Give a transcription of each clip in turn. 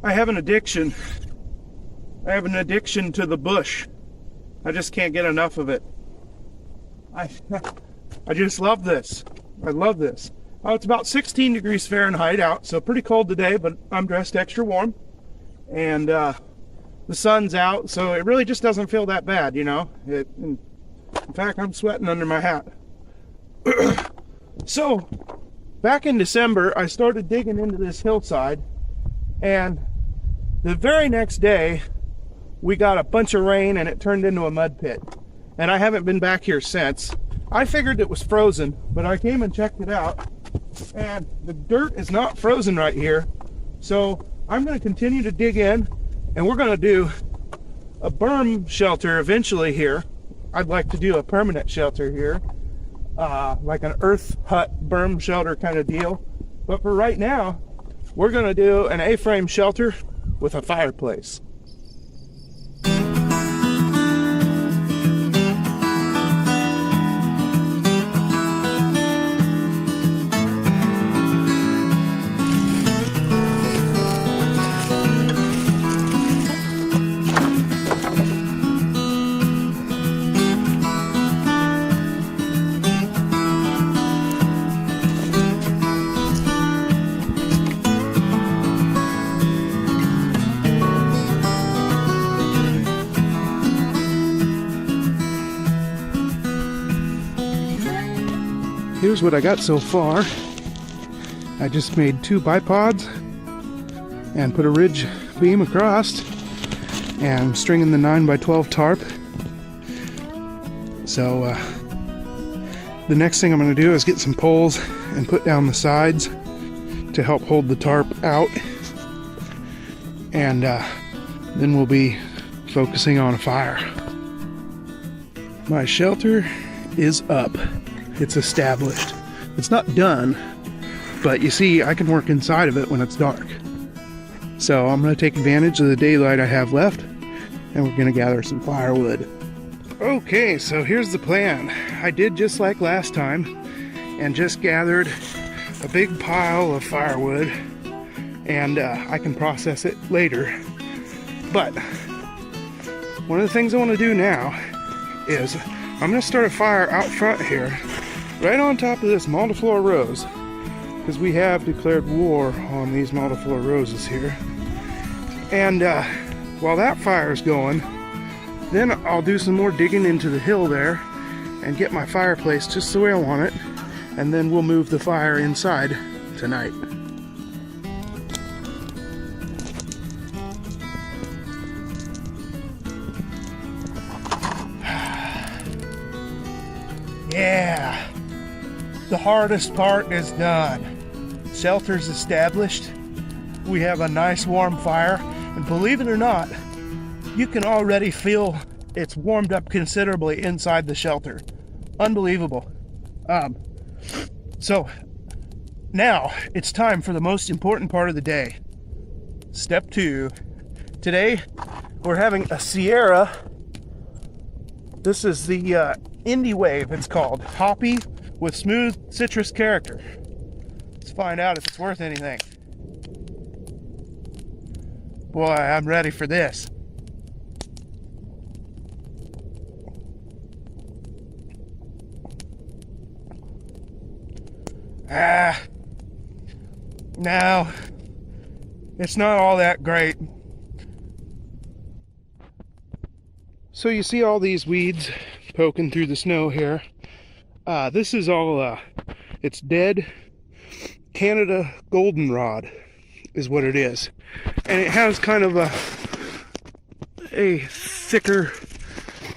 I have an addiction. I have an addiction to the bush. I just can't get enough of it. I I just love this. I love this. Oh, it's about 16 degrees Fahrenheit out, so pretty cold today, but I'm dressed extra warm. And the sun's out, so it really just doesn't feel that bad, you know. In fact, I'm sweating under my hat. So, back in December, I started digging into this hillside, and the very next day, we got a bunch of rain and it turned into a mud pit. And I haven't been back here since. I figured it was frozen, but I came and checked it out, and the dirt is not frozen right here. So I'm going to continue to dig in, and we're going to do a berm shelter eventually here. I'd like to do a permanent shelter here, like an earth hut berm shelter kind of deal. But for right now, we're going to do an A-frame shelter with a fireplace. Here's what I got so far. I just made 2 bipods and put a ridge beam across, and I'm stringing the 9x12 tarp. So the next thing I'm going to do is get some poles and put down the sides to help hold the tarp out, and then we'll be focusing on a fire. My shelter is up. It's established. It's not done, but you see, I can work inside of it when it's dark. So I'm going to take advantage of the daylight I have left, and we're going to gather some firewood. Okay, so here's the plan. I did just like last time and just gathered a big pile of firewood, and I can process it later. But one of the things I want to do now is I'm going to start a fire out front here, right on top of this multiflora rose, because we have declared war on these multiflora roses here. And while that fire's going, then I'll do some more digging into the hill there and get my fireplace just the way I want it, and then we'll move the fire inside tonight. Yeah, the hardest part is done. Shelter's established. We have a nice warm fire, and believe it or not, you can already feel it's warmed up considerably inside the shelter. Unbelievable. So now it's time for the most important part of the day. Step 2. Today we're having a Sierra. This is the Indie Wave, it's called. Hoppy with smooth citrus character. Let's find out if it's worth anything. Boy, I'm ready for this. No, it's not all that great. So you see all these weeds poking through the snow here. This is all, it's dead Canada goldenrod is what it is. And it has kind of a thicker,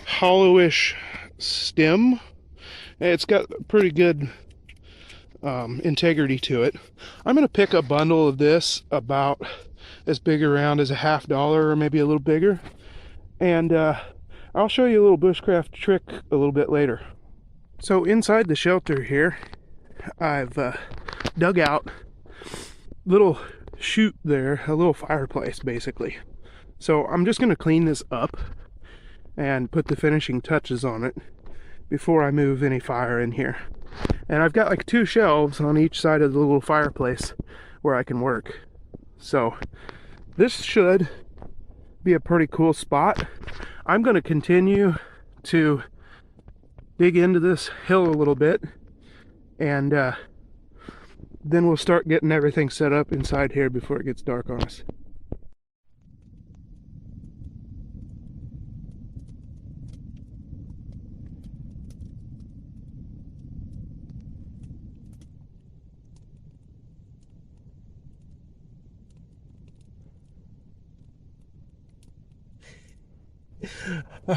hollowish stem. It's got pretty good integrity to it. I'm going to pick a bundle of this about as big around as $50 or maybe a little bigger. And I'll show you a little bushcraft trick a little bit later. So inside the shelter here, I've dug out a little chute there, a little fireplace basically. So I'm just going to clean this up and put the finishing touches on it before I move any fire in here. And I've got like 2 shelves on each side of the little fireplace where I can work. So this should be a pretty cool spot. I'm going to continue to dig into this hill a little bit, and then we'll start getting everything set up inside here before it gets dark on us.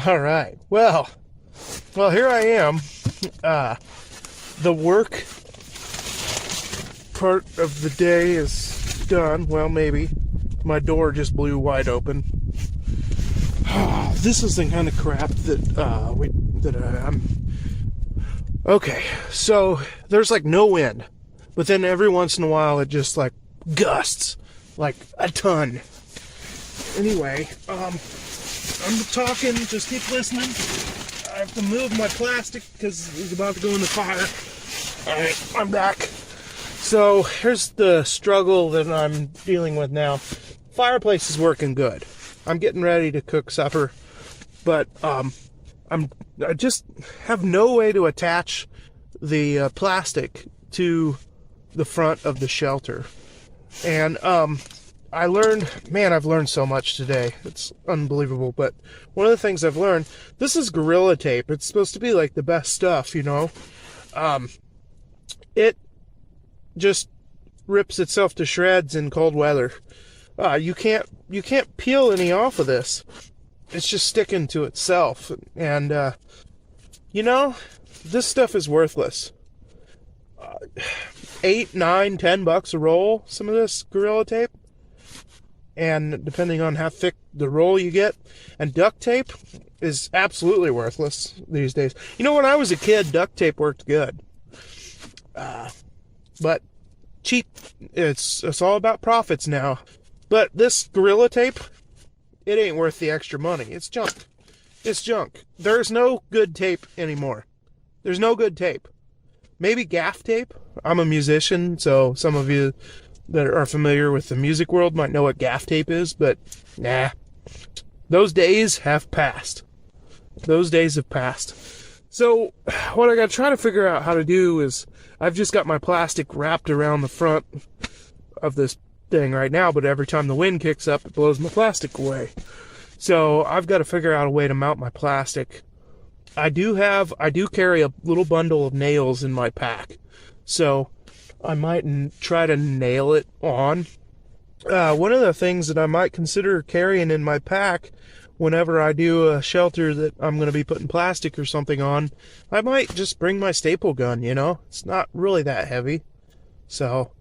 All right. Well, here I am. The work part of the day is done. Well, maybe. My door just blew wide open. This is the kind of crap that I'm. Okay, so there's like no wind, but then every once in a while it just like gusts, like a ton. Anyway, I'm talking, just keep listening. I have to move my plastic because it's about to go in the fire. Alright, I'm back. So, here's the struggle that I'm dealing with now. Fireplace is working good. I'm getting ready to cook supper, but I just have no way to attach the plastic to the front of the shelter. And I've learned so much today. It's unbelievable. But one of the things I've learned, this is Gorilla Tape. It's supposed to be like the best stuff, you know. It just rips itself to shreds in cold weather. You can't peel any off of this. It's just sticking to itself. And you know, this stuff is worthless. $8, $9, $10 a roll, some of this Gorilla Tape. And depending on how thick the roll you get. And duct tape is absolutely worthless these days. You know, when I was a kid, duct tape worked good. But cheap, it's all about profits now. But this Gorilla Tape, it ain't worth the extra money. It's junk. It's junk. There's no good tape anymore. There's no good tape. Maybe gaff tape. I'm a musician, so some of you that are familiar with the music world might know what gaff tape is, but nah. Those days have passed. Those days have passed. So what I gotta try to figure out how to do is, I've just got my plastic wrapped around the front of this thing right now, but every time the wind kicks up, it blows my plastic away. So I've got to figure out a way to mount my plastic. I do carry a little bundle of nails in my pack, so I might try to nail it on. One of the things that I might consider carrying in my pack whenever I do a shelter that I'm going to be putting plastic or something on, I might just bring my staple gun, you know? It's not really that heavy. So,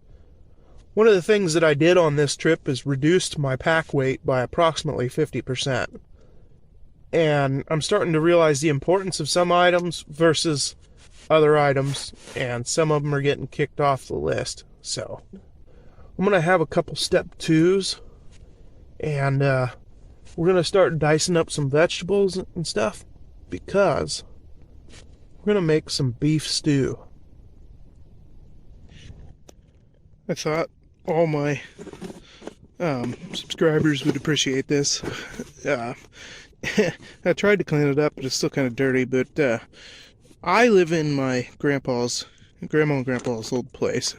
one of the things that I did on this trip is reduced my pack weight by approximately 50%. And I'm starting to realize the importance of some items versus other items, and some of them are getting kicked off the list. So, I'm going to have a couple step twos, and we're going to start dicing up some vegetables and stuff, because we're going to make some beef stew. I thought all my subscribers would appreciate this. I tried to clean it up, but it's still kind of dirty, but I live in my grandma and grandpa's old place.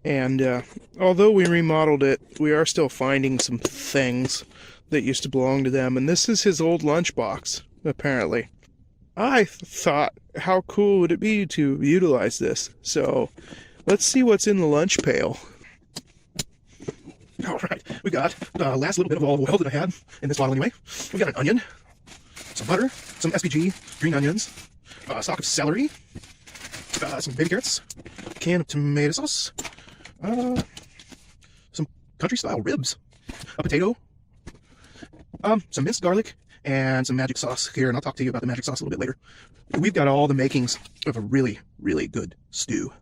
And although we remodeled it, we are still finding some things that used to belong to them. And this is his old lunchbox, apparently. I thought, how cool would it be to utilize this? So, let's see what's in the lunch pail. Alright, we got the last little bit of olive oil that I had in this bottle anyway. We got an onion, some butter, some SPG green onions, a stalk of celery, some baby carrots, a can of tomato sauce, some country-style ribs, a potato, some minced garlic, and some magic sauce here, and I'll talk to you about the magic sauce a little bit later. We've got all the makings of a really, really good stew.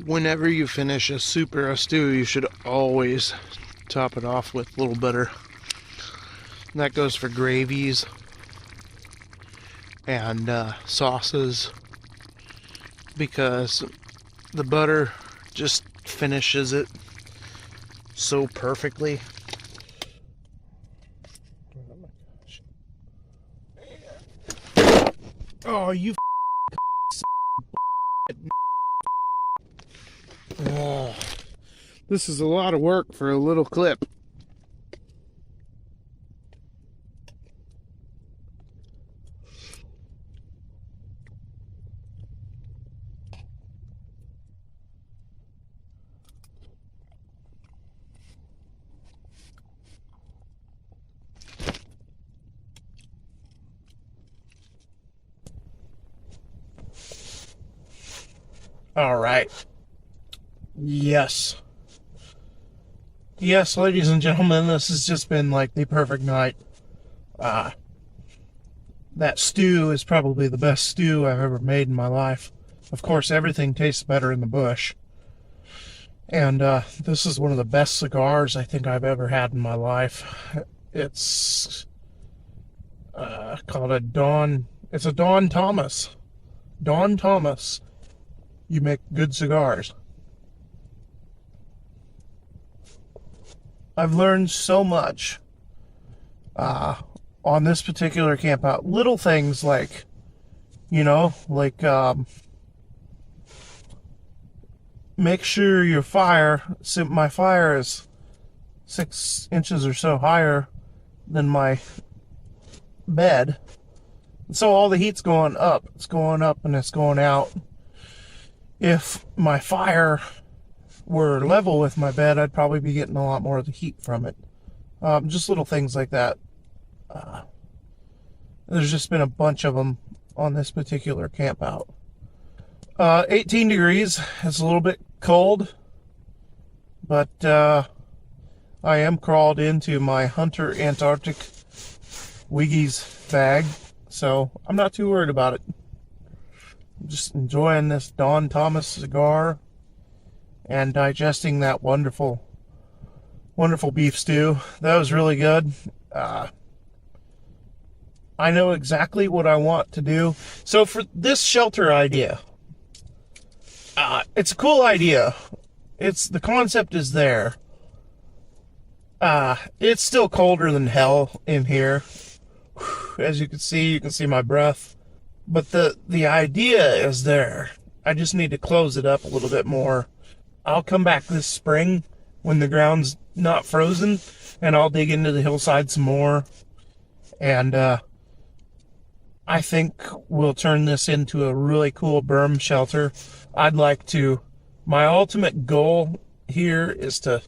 whenever you finish a soup or a stew, you should always top it off with a little butter. And that goes for gravies and sauces, because the butter just finishes it so perfectly. Oh, you oh, this is a lot of work for a little clip. All right. Yes, ladies and gentlemen, this has just been like the perfect night. That stew is probably the best stew I've ever made in my life. Of course, everything tastes better in the bush. And this is one of the best cigars I think I've ever had in my life. It's called a Don. It's a Don Thomas. Don Thomas. You make good cigars. I've learned so much on this particular camp out. Little things like, make sure your fire, my fire is 6 inches or so higher than my bed. So all the heat's going up. It's going up and it's going out. If my fire were level with my bed, I'd probably be getting a lot more of the heat from it. Just little things like that. There's just been a bunch of them on this particular camp out. 18 degrees. It's a little bit cold, but I am crawled into my Hunter Antarctic Wiggies bag, so I'm not too worried about it. I'm just enjoying this Don Thomas cigar and digesting that wonderful beef stew. That was really good. I know exactly what I want to do. So for this shelter idea, it's a cool idea. The concept is there. It's still colder than hell in here. As you can see my breath. But the idea is there. I just need to close it up a little bit more. I'll come back this spring when the ground's not frozen, and I'll dig into the hillside some more. And I think we'll turn this into a really cool berm shelter. My ultimate goal here is to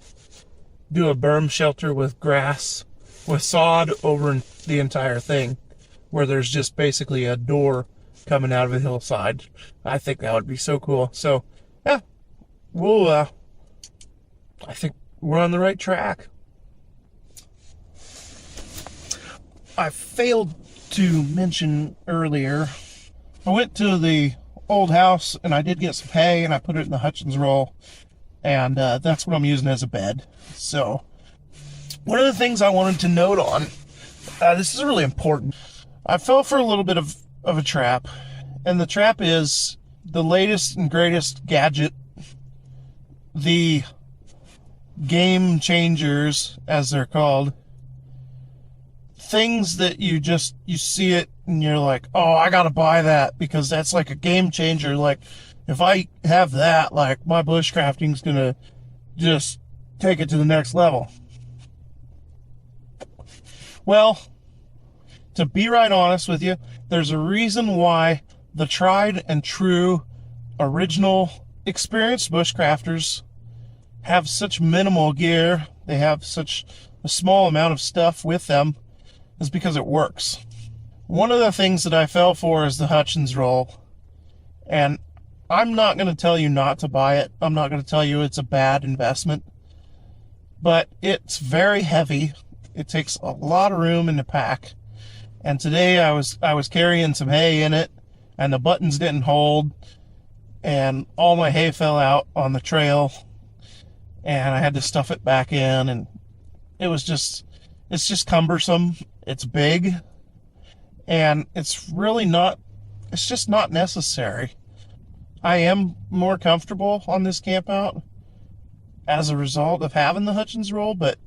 do a berm shelter with grass, with sod over the entire thing, where there's just basically a door coming out of a hillside. I think that would be so cool. So, yeah, I think we're on the right track. I failed to mention earlier, I went to the old house and I did get some hay and I put it in the Hutchins roll, and that's what I'm using as a bed. So, one of the things I wanted to note on, this is really important. I fell for a little bit of a trap, and the trap is the latest and greatest gadget, the game changers, as they're called. Things that you see it and you're like, oh, I gotta buy that because that's like a game changer. Like, if I have that, like, my bushcrafting's gonna just take it to the next level. Well, to be right honest with you, there's a reason why the tried and true original experienced bushcrafters have such minimal gear. They have such a small amount of stuff with them, is because it works. One of the things that I fell for is the Hutchins roll, and I'm not going to tell you not to buy it. I'm not going to tell you it's a bad investment, but it's very heavy. It takes a lot of room in the pack. And today I was carrying some hay in it, and the buttons didn't hold. and all my hay fell out on the trail, and I had to stuff it back in, and it's just cumbersome. It's big, and it's just not necessary. I am more comfortable on this camp out as a result of having the Hutchins roll, but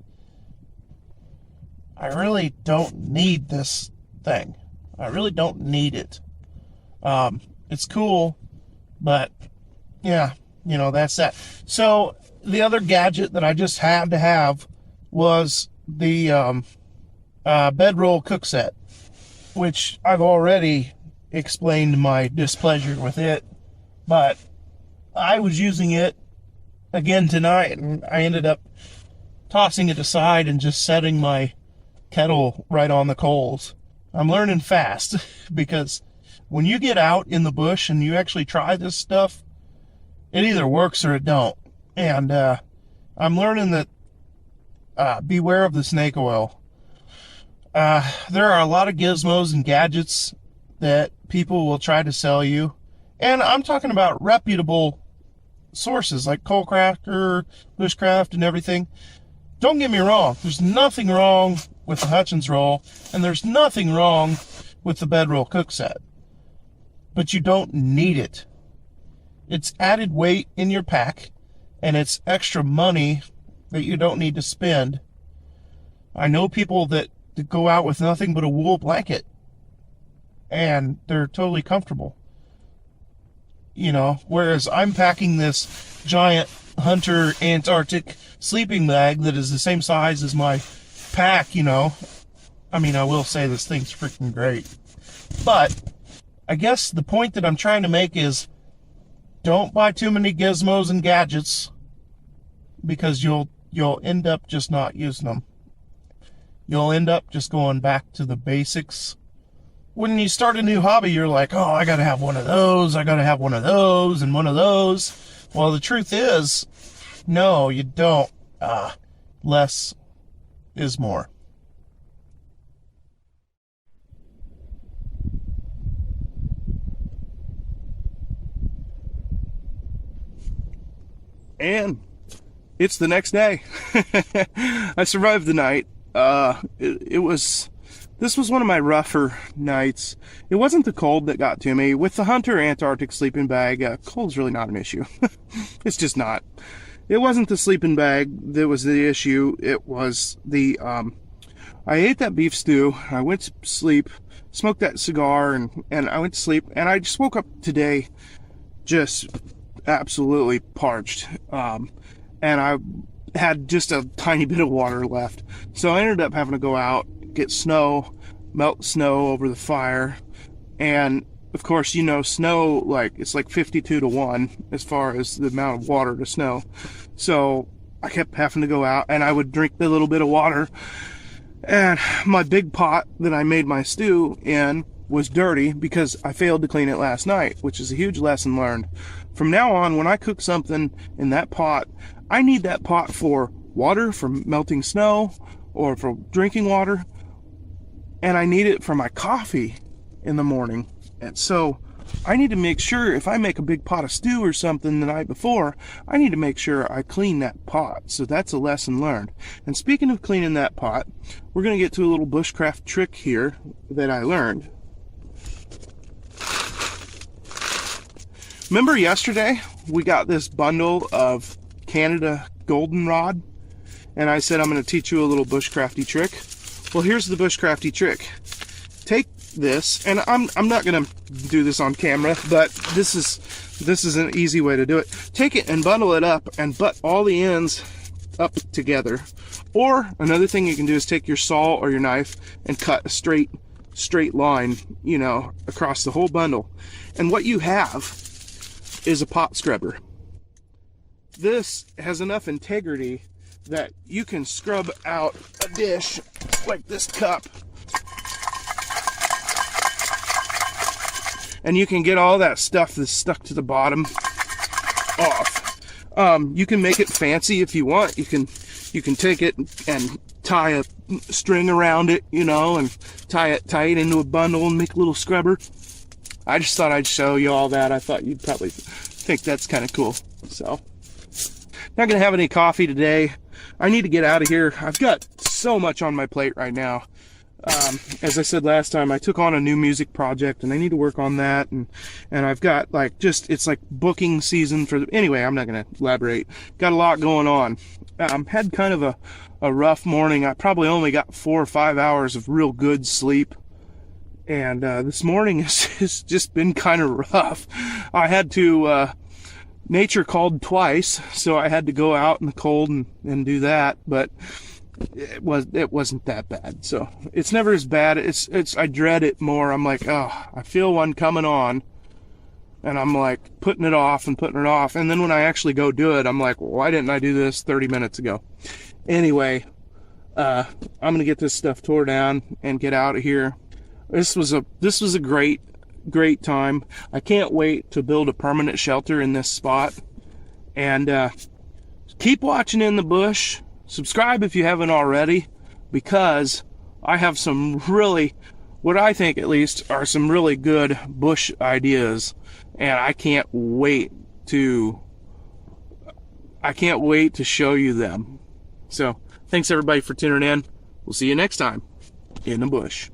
I really don't need this thing. I really don't need it. It's cool, but yeah, that's that. So the other gadget that I just had to have was the bedroll cook set, which I've already explained my displeasure with it, but I was using it again tonight, and I ended up tossing it aside and just setting my kettle right on the coals. I'm learning fast because when you get out in the bush and you actually try this stuff, it either works or it don't. And I'm learning that beware of the snake oil. There are a lot of gizmos and gadgets that people will try to sell you, and I'm talking about reputable sources like Coalcrafter, Bushcraft, and everything. Don't get me wrong, there's nothing wrong with the Hutchins roll, and there's nothing wrong with the bedroll cook set, but you don't need it. It's added weight in your pack, and it's extra money that you don't need to spend. I know people that go out with nothing but a wool blanket, and they're totally comfortable. Whereas I'm packing this giant Hunter Antarctic sleeping bag that is the same size as my pack, I mean, I will say this thing's freaking great. But I guess the point that I'm trying to make is don't buy too many gizmos and gadgets, because you'll end up just not using them. You'll end up just going back to the basics. When you start a new hobby, you're like, oh, I gotta have one of those, I gotta have one of those, and one of those. Well, the truth is, no, you don't. Less is more. And it's the next day. I survived the night. This was one of my rougher nights. It wasn't the cold that got to me. With the Hunter Antarctic sleeping bag, cold's really not an issue. It's just not. It wasn't the sleeping bag that was the issue. It was I ate that beef stew. I went to sleep, smoked that cigar, and I went to sleep. And I just woke up today just absolutely parched. And I had just a tiny bit of water left. So I ended up having to go out, get snow, melt snow over the fire. And of course, snow, it's like 52-1 as far as the amount of water to snow. So I kept having to go out, and I would drink the little bit of water. And my big pot that I made my stew in was dirty because I failed to clean it last night, which is a huge lesson learned. From now on, when I cook something in that pot, I need that pot for water, for melting snow, or for drinking water, and I need it for my coffee in the morning. And so I need to make sure, if I make a big pot of stew or something the night before, I need to make sure I clean that pot. So that's a lesson learned. And speaking of cleaning that pot, we're going to get to a little bushcraft trick here that I learned. Remember yesterday we got this bundle of Canada goldenrod, and I said I'm going to teach you a little bushcrafty trick. Well, here's the bushcrafty trick. Take this, and I'm not going to do this on camera, but this is an easy way to do it. Take it and bundle it up and butt all the ends up together. Or another thing you can do is take your saw or your knife and cut a straight line, across the whole bundle. And what you have is a pot scrubber. This has enough integrity that you can scrub out a dish like this cup, and you can get all that stuff that's stuck to the bottom off. You can make it fancy if you want. You can take it and tie a string around it, and tie it into a bundle and make a little scrubber. I just thought I'd show you all that. I thought you'd probably think that's kind of cool. So, not gonna have any coffee today. I need to get out of here. I've got so much on my plate right now. As I said last time, I took on a new music project and I need to work on that, and I've got like it's like booking season for anyway, I'm not going to elaborate. Got a lot going on. Had kind of a rough morning. I probably only got 4 or 5 hours of real good sleep, and this morning has just been kind of rough. I had to nature called twice, so I had to go out in the cold and do that, but it wasn't that bad. So it's never as bad. It's I dread it more. I'm like, oh, I feel one coming on, and I'm like putting it off, and then when I actually go do it, I'm like, well, why didn't I do this 30 minutes ago? Anyway, I'm gonna get this stuff tore down and get out of here. This was a great time. I can't wait to build a permanent shelter in this spot, and keep watching In the Bush. Subscribe if you haven't already, because I have some really, what I think at least, are some really good bush ideas, and I can't wait to show you them. So, thanks everybody for tuning in. We'll see you next time in the bush.